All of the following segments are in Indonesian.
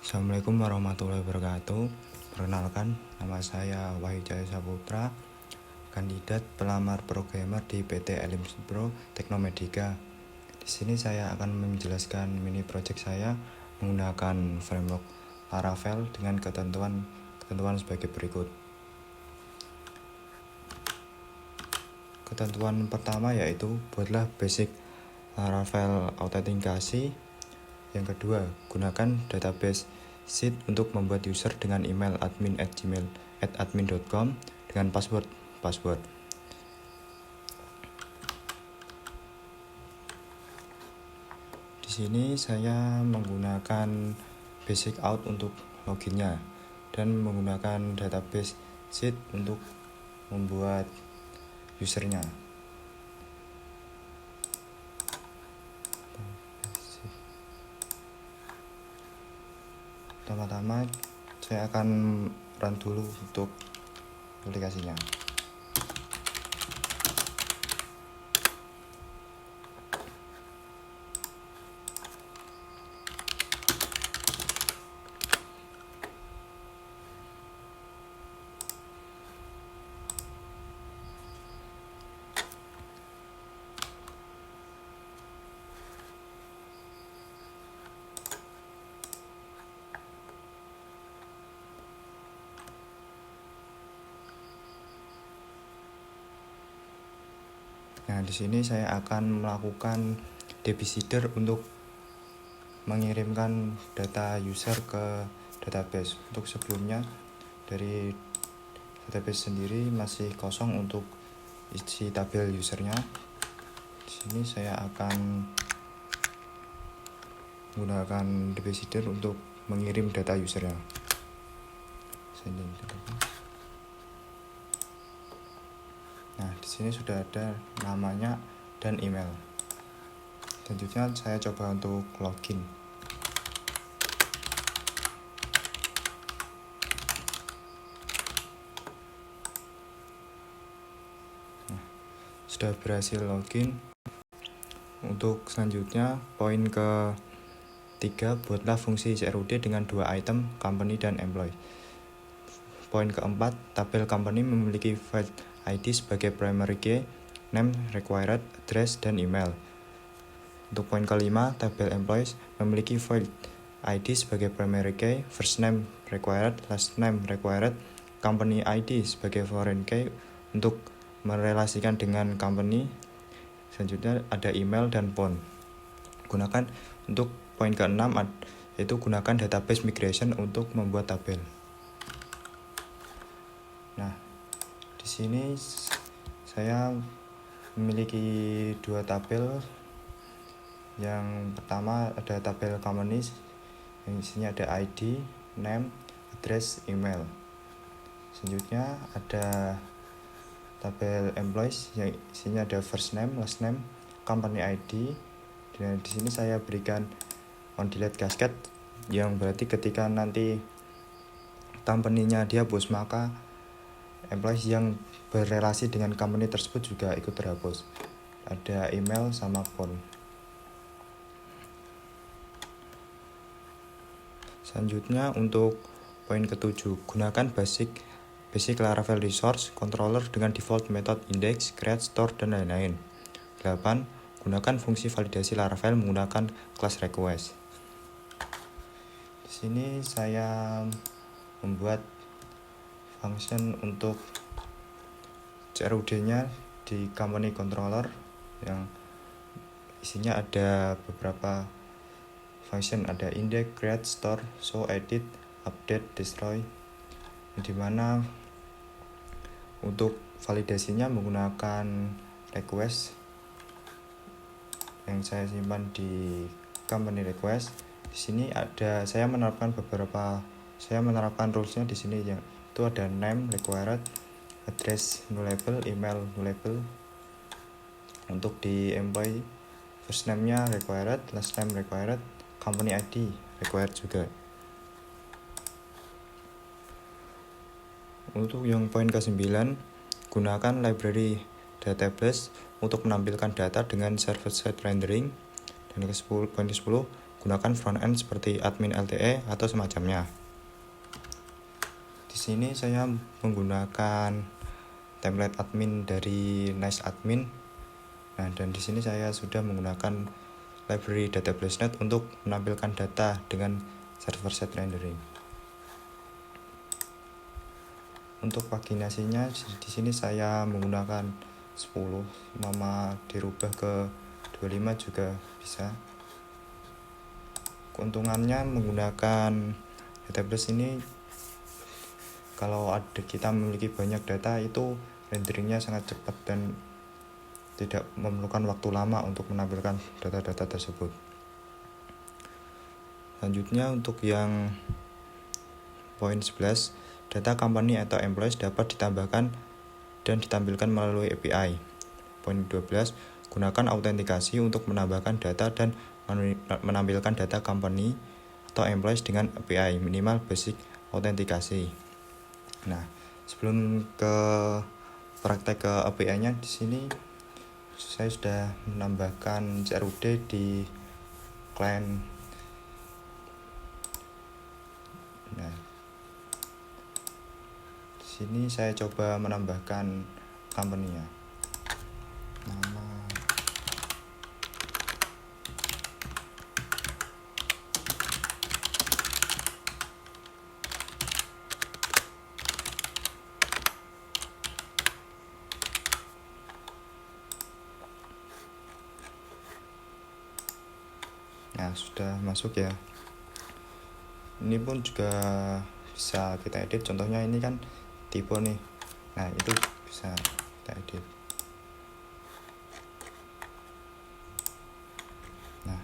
Assalamualaikum warahmatullahi wabarakatuh. Perkenalkan, nama saya Wahyu Cahaya Saputra, kandidat pelamar programmer di PT Elimsbro Teknomedika. Di sini saya akan menjelaskan mini project saya menggunakan framework Laravel dengan ketentuan sebagai berikut. Ketentuan pertama yaitu buatlah basic Laravel autentikasi. Yang kedua, gunakan database sheet untuk membuat user dengan email admin@admin.com dengan password. Di sini saya menggunakan basic out untuk loginnya dan menggunakan database sheet untuk membuat usernya. Pertama-tama saya akan run dulu untuk aplikasinya. Nah, di sini saya akan melakukan depositor untuk mengirimkan data user ke database. Untuk sebelumnya dari database sendiri masih kosong untuk isi tabel usernya. Di sini saya akan menggunakan depositor untuk mengirim data usernya. Nah, di sini sudah ada namanya dan email. Selanjutnya saya coba untuk login. Nah, sudah berhasil login. Untuk selanjutnya, poin ke-3, buatlah fungsi CRUD dengan 2 item, company dan employee. Poin ke-4, tabel company memiliki file ID sebagai primary key, name, required, address, dan email. Untuk poin ke-5, tabel employees memiliki file ID sebagai primary key, first name required, last name required, company ID sebagai foreign key untuk merelasikan dengan company. Selanjutnya ada email dan phone. Gunakan untuk poin ke-6 yaitu gunakan database migration untuk membuat tabel. Nah, di sini saya memiliki 2 tabel. Yang pertama ada tabel company yang isinya ada ID, name, address, email. Selanjutnya ada tabel employees yang isinya ada first name, last name, company ID. Dan di sini saya berikan on delete cascade yang berarti ketika nanti company-nya dihapus maka employees yang berrelasi dengan company tersebut juga ikut terhapus. Ada email sama phone. Selanjutnya untuk poin ke-7, gunakan basic Laravel resource controller dengan default method index, create, store, dan lain-lain. 8. Gunakan fungsi validasi Laravel menggunakan class request. Di sini saya membuat function untuk CRUD-nya di company controller yang isinya ada beberapa function, ada index, create, store, show, edit, update, destroy, dimana untuk validasinya menggunakan request yang saya simpan di company request. Di sini ada saya menerapkan rulesnya di sini ya. Itu ada name required, address nullable, email nullable. Untuk di employee, first name-nya required, last name required, company ID required juga. Untuk yang poin ke-9, gunakan library database untuk menampilkan data dengan server-side rendering. Dan poin ke-10, gunakan front end seperti admin LTE atau semacamnya. Di sini saya menggunakan template admin dari Nice Admin. Nah, dan di sini saya sudah menggunakan library database.net untuk menampilkan data dengan server-side rendering. Untuk paginasinya di sini saya menggunakan 10, mama dirubah ke 25 juga bisa. Keuntungannya menggunakan database ini, kalau kita memiliki banyak data itu renderingnya sangat cepat dan tidak memerlukan waktu lama untuk menampilkan data-data tersebut. Selanjutnya untuk yang poin 11, data company atau employees dapat ditambahkan dan ditampilkan melalui API. Poin 12, gunakan autentikasi untuk menambahkan data dan menampilkan data company atau employees dengan API, minimal basic autentikasi. Nah, sebelum ke praktek ke API-nya, di sini saya sudah menambahkan CRUD di client. Nah, di sini saya coba menambahkan company-nya. Nama. Nah, sudah masuk ya. Ini pun juga bisa kita edit, contohnya ini kan tipe nih. Nah, itu bisa kita edit. Nah,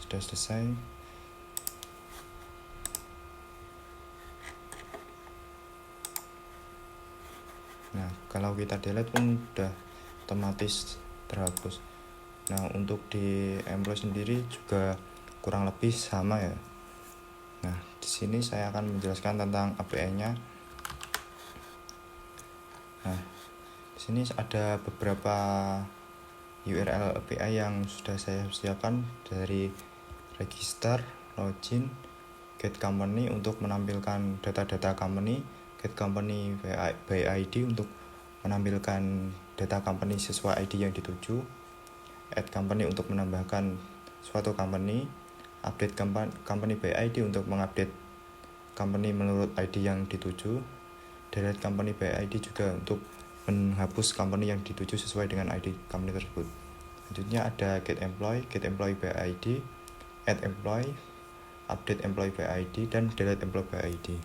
sudah selesai. Nah, kalau kita delete pun udah otomatis terhapus. Nah, untuk di employee sendiri juga kurang lebih sama ya. Nah, di sini saya akan menjelaskan tentang API-nya. Nah, di sini ada beberapa URL API yang sudah saya siapkan, dari register, login, get company untuk menampilkan data-data company, get company by ID untuk menampilkan data company sesuai ID yang dituju, add company untuk menambahkan suatu company, update company by ID untuk mengupdate company menurut ID yang dituju, delete company by ID juga untuk menghapus company yang dituju sesuai dengan ID company tersebut. Selanjutnya ada get employee by ID, add employee, update employee by ID, dan delete employee by ID.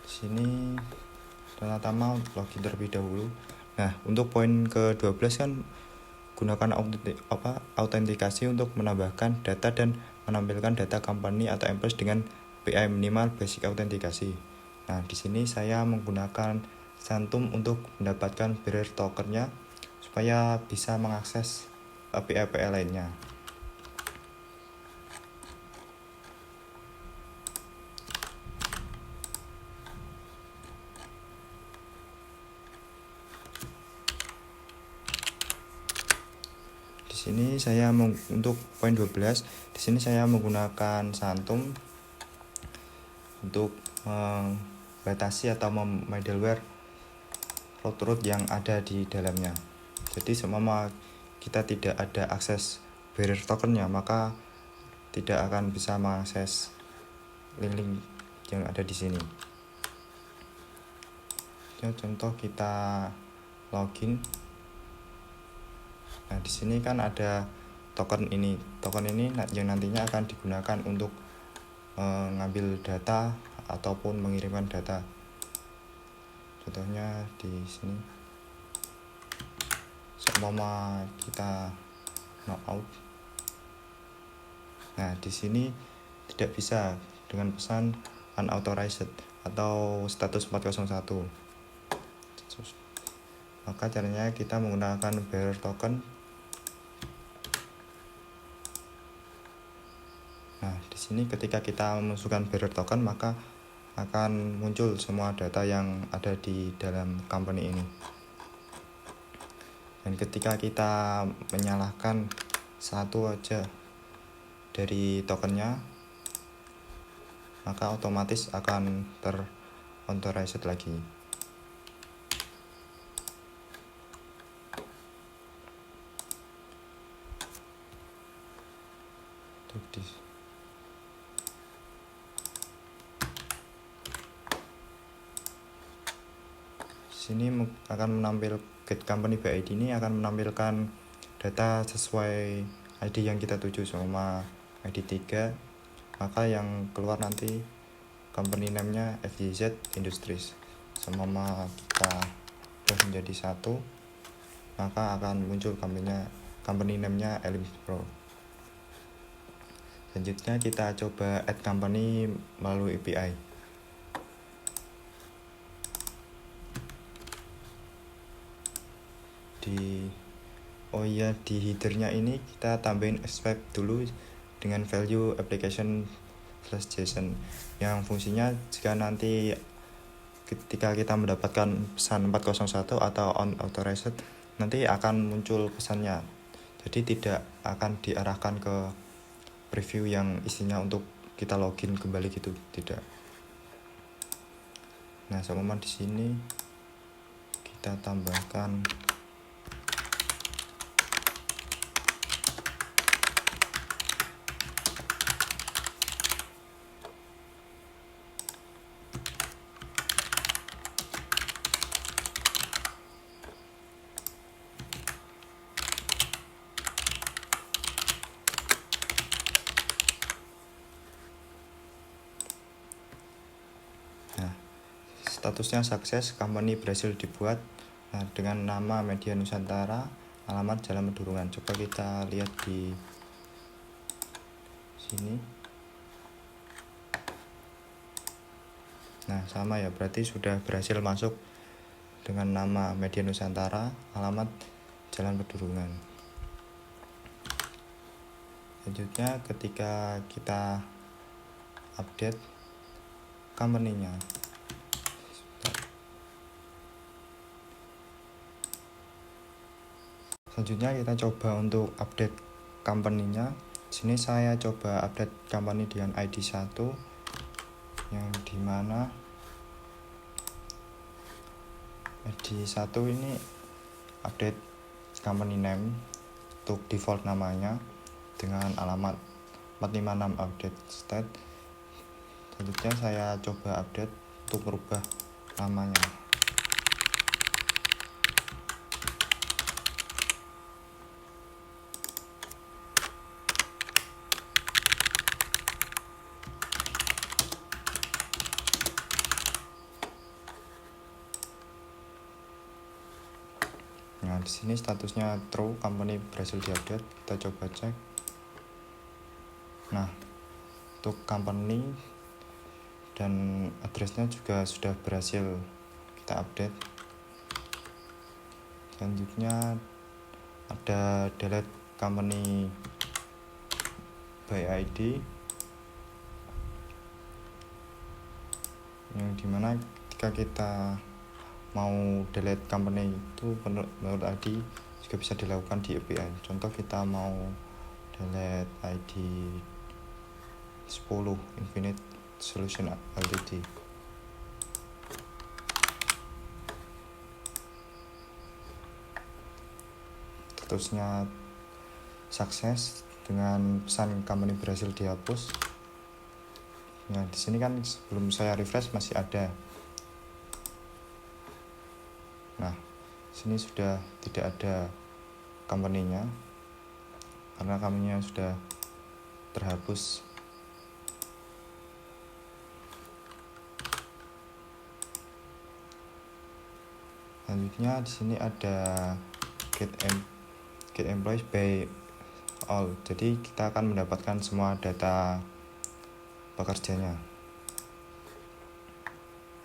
Di sini pertama login terlebih dahulu. Nah, untuk poin ke-12 kan gunakan autentikasi untuk menambahkan data dan menampilkan data company atau employees dengan API minimal basic autentikasi. Nah, di sini saya menggunakan Santum untuk mendapatkan barrier tokennya supaya bisa mengakses API lainnya. Di sini saya untuk poin 12, di sini saya menggunakan Santum untuk membatasi atau middleware root yang ada di dalamnya. Jadi semua kita tidak ada akses barrier tokennya, maka tidak akan bisa mengakses link-link yang ada di sini. Contoh kita login. Nah, di sini kan ada token ini. Token ini yang nantinya akan digunakan untuk mengambil data ataupun mengirimkan data. Contohnya di sini. Seumpama kita out. Nah, di sini tidak bisa dengan pesan unauthorized atau status 401. Maka caranya kita menggunakan bearer token. Nah, di sini ketika kita memasukkan bearer token, maka akan muncul semua data yang ada di dalam company ini. Dan ketika kita menyalahkan satu aja dari tokennya, maka otomatis akan ter-authorized lagi. Sini akan menampilkan get company by ID ini akan menampilkan data sesuai ID yang kita tuju, sama ID 3, maka yang keluar nanti company name-nya FYZ Industries. Semama kita udah menjadi satu, maka akan muncul company name-nya Elims Pro. Selanjutnya kita coba add company melalui API. Di headernya ini kita tambahin expect dulu dengan value application/json yang fungsinya jika nanti ketika kita mendapatkan pesan 401 atau unauthorized, nanti akan muncul pesannya, jadi tidak akan diarahkan ke preview yang isinya untuk kita login kembali gitu, tidak. Nah, seumpama di sini kita tambahkan statusnya sukses, company berhasil dibuat. Nah, dengan nama Media Nusantara, alamat Jalan Pedurungan. Coba kita lihat di sini. Nah, sama ya, berarti sudah berhasil masuk dengan nama Media Nusantara, alamat Jalan Pedurungan. Selanjutnya ketika kita update company-nya, selanjutnya kita coba untuk update company-nya. Sini saya coba update company dengan ID 1, yang dimana ID 1 ini update company name untuk default namanya dengan alamat 456 update state. Selanjutnya saya coba update untuk merubah namanya. Nah, di sini statusnya true, company berhasil diupdate. Kita coba cek. Nah, untuk company dan addressnya juga sudah berhasil kita update. Selanjutnya ada delete company by ID, yang dimana ketika kita mau delete company itu menurut ID juga bisa dilakukan di API. Contoh kita mau delete ID 10 Infinite Solution Ltd. Statusnya sukses dengan pesan company berhasil dihapus. Nah, di sini kan sebelum saya refresh masih ada. Nah, sini sudah tidak ada company-nya karena company-nya sudah terhapus. Selanjutnya di sini ada get employees by all. Jadi kita akan mendapatkan semua data pekerjanya.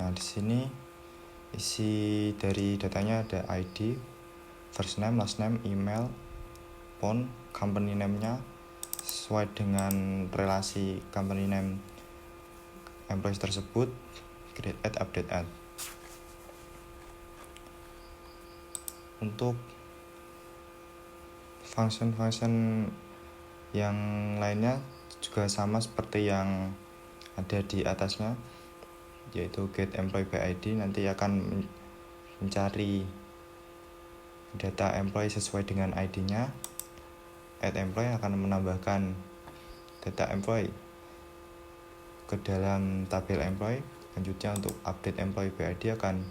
Nah, di sini isi dari datanya ada ID, first name, last name, email, phone, company name-nya sesuai dengan relasi company name employees tersebut, create add, update add. Untuk function yang lainnya juga sama seperti yang ada di atasnya, yaitu get employee by ID nanti akan mencari data employee sesuai dengan ID-nya. Add employee akan menambahkan data employee ke dalam tabel employee. Selanjutnya untuk update employee by ID akan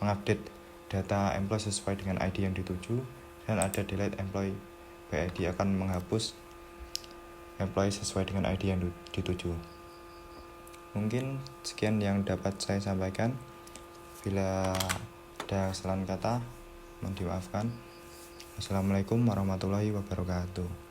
mengupdate data employee sesuai dengan ID yang dituju, dan ada delete employee by ID akan menghapus employee sesuai dengan ID yang dituju. Mungkin sekian yang dapat saya sampaikan. Bila ada kesalahan kata, mohon dimaafkan. Wassalamualaikum warahmatullahi wabarakatuh.